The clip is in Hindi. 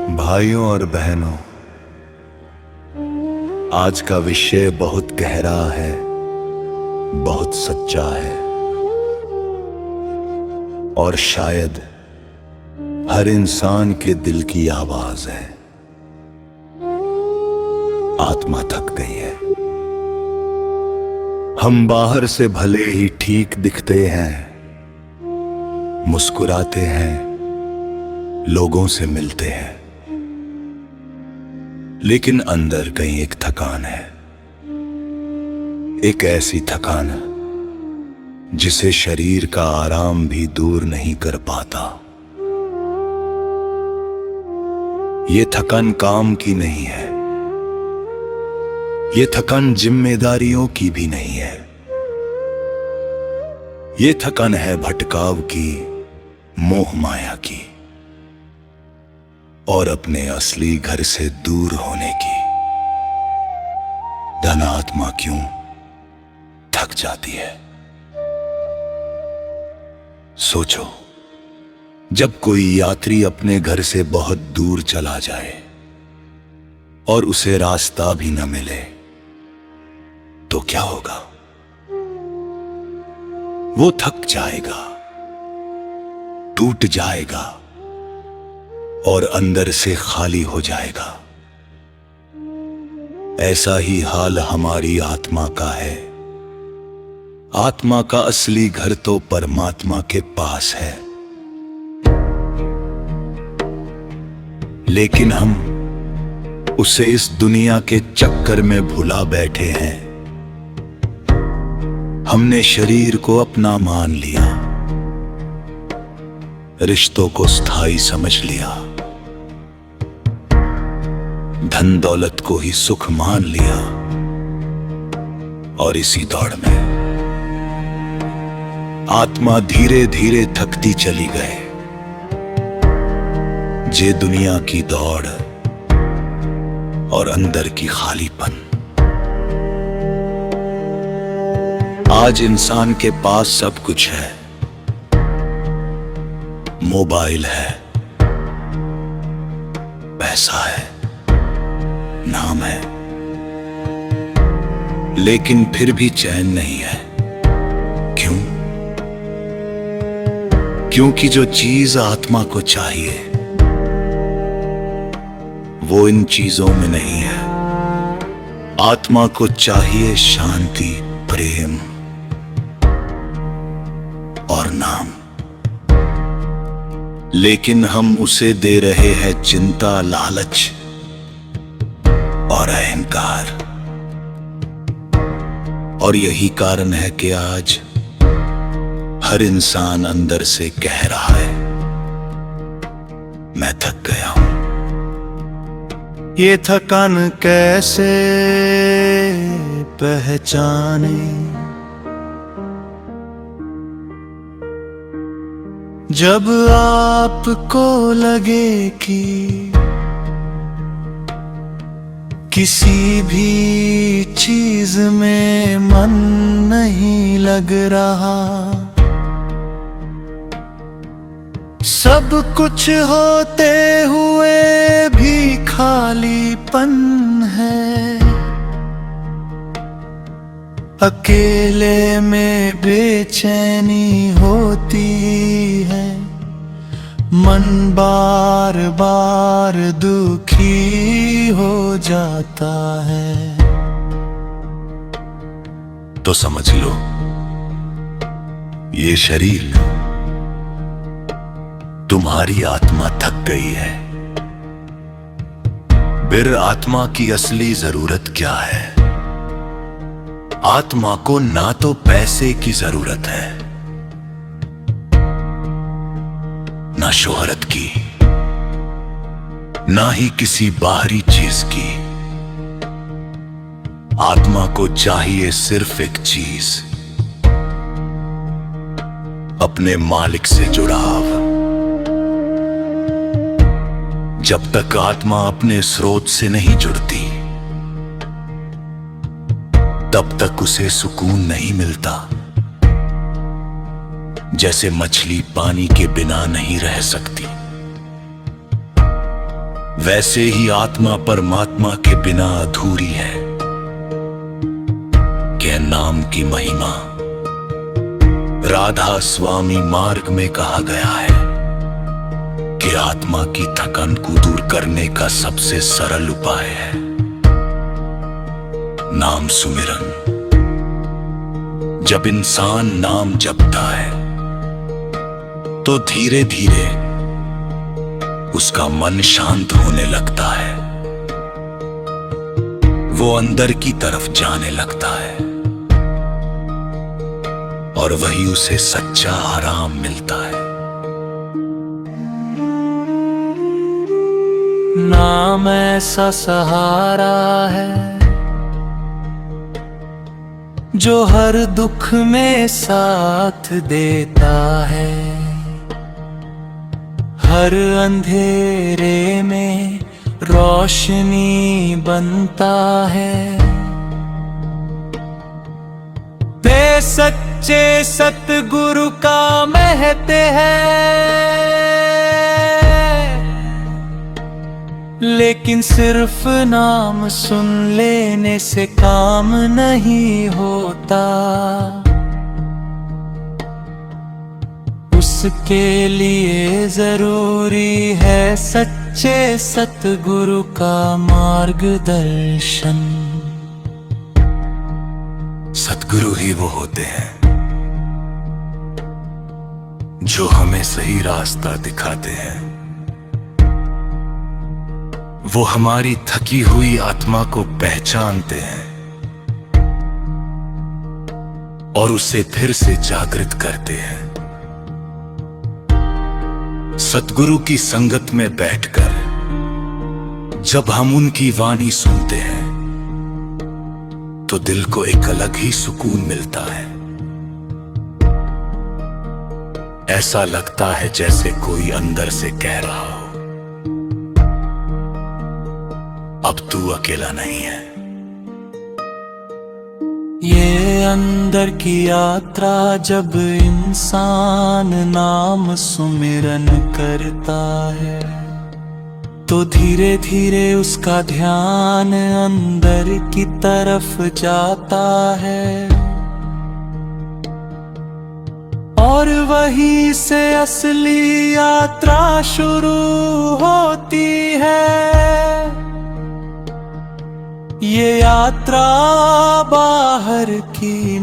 भाइयों और बहनों, आज का विषय बहुत गहरा है, बहुत सच्चा है और शायद हर इंसान के दिल की आवाज है। आत्मा थक गई है। हम बाहर से भले ही ठीक दिखते हैं, मुस्कुराते हैं, लोगों से मिलते हैं, लेकिन अंदर कहीं एक थकान है। एक ऐसी थकान जिसे शरीर का आराम भी दूर नहीं कर पाता। ये थकान काम की नहीं है, ये थकान जिम्मेदारियों की भी नहीं है। ये थकान है भटकाव की, मोह माया की और अपने असली घर से दूर होने की। धन आत्मा क्यों थक जाती है? सोचो, जब कोई यात्री अपने घर से बहुत दूर चला जाए और उसे रास्ता भी न मिले तो क्या होगा? वो थक जाएगा, टूट जाएगा और अंदर से खाली हो जाएगा। ऐसा ही हाल हमारी आत्मा का है। आत्मा का असली घर तो परमात्मा के पास है, लेकिन हम उसे इस दुनिया के चक्कर में भुला बैठे हैं। हमने शरीर को अपना मान लिया, रिश्तों को स्थायी समझ लिया, धन दौलत को ही सुख मान लिया और इसी दौड़ में आत्मा धीरे धीरे थकती चली गए। जे दुनिया की दौड़ और अंदर की खालीपन। आज इंसान के पास सब कुछ है। मोबाइल है, पैसा है, नाम है, लेकिन फिर भी चैन नहीं है। क्यों? क्योंकि जो चीज आत्मा को चाहिए वो इन चीजों में नहीं है। आत्मा को चाहिए शांति, प्रेम और नाम, लेकिन हम उसे दे रहे हैं चिंता, लालच और अहंकार। और यही कारण है कि आज हर इंसान अंदर से कह रहा है, मैं थक गया हूं। ये थकान कैसे पहचाने? जब आपको लगे कि किसी भी चीज में मन नहीं लग रहा, सब कुछ होते हुए भी खालीपन है। अकेले में बेचैनी होती है, मन बार बार दुखी हो जाता है। तो समझ लो, ये शरीर, तुम्हारी आत्मा थक गई है। फिर आत्मा की असली जरूरत क्या है? आत्मा को ना तो पैसे की जरूरत है, ना शोहरत की, ना ही किसी बाहरी चीज की। आत्मा को चाहिए सिर्फ एक चीज, अपने मालिक से जुड़ाव। जब तक आत्मा अपने स्रोत से नहीं जुड़ती, तब तक उसे सुकून नहीं मिलता। जैसे मछली पानी के बिना नहीं रह सकती, वैसे ही आत्मा परमात्मा के बिना अधूरी है। के नाम की महिमा राधा स्वामी मार्ग में कहा गया है कि आत्मा की थकान को दूर करने का सबसे सरल उपाय है नाम सुमिरन। जब इंसान नाम जपता है तो धीरे धीरे उसका मन शांत होने लगता है, वो अंदर की तरफ जाने लगता है और वही उसे सच्चा आराम मिलता है। नाम ऐसा सहारा है जो हर दुख में साथ देता है, हर अंधेरे में रोशनी बनता है। वे सच्चे सतगुरु का महत्व है, लेकिन सिर्फ नाम सुन लेने से काम नहीं होता। उसके लिए जरूरी है सच्चे सतगुरु का मार्गदर्शन। सतगुरु ही वो होते हैं जो हमें सही रास्ता दिखाते हैं। वो हमारी थकी हुई आत्मा को पहचानते हैं और उसे फिर से जागृत करते हैं। सतगुरु की संगत में बैठकर जब हम उनकी वाणी सुनते हैं तो दिल को एक अलग ही सुकून मिलता है। ऐसा लगता है जैसे कोई अंदर से कह रहा हो, अब तू अकेला नहीं है। ये अंदर की यात्रा जब इंसान नाम सुमिरन करता है तो धीरे धीरे उसका ध्यान अंदर की तरफ जाता है और वहीं से असली यात्रा शुरू होती है। ये यात्रा बाहर की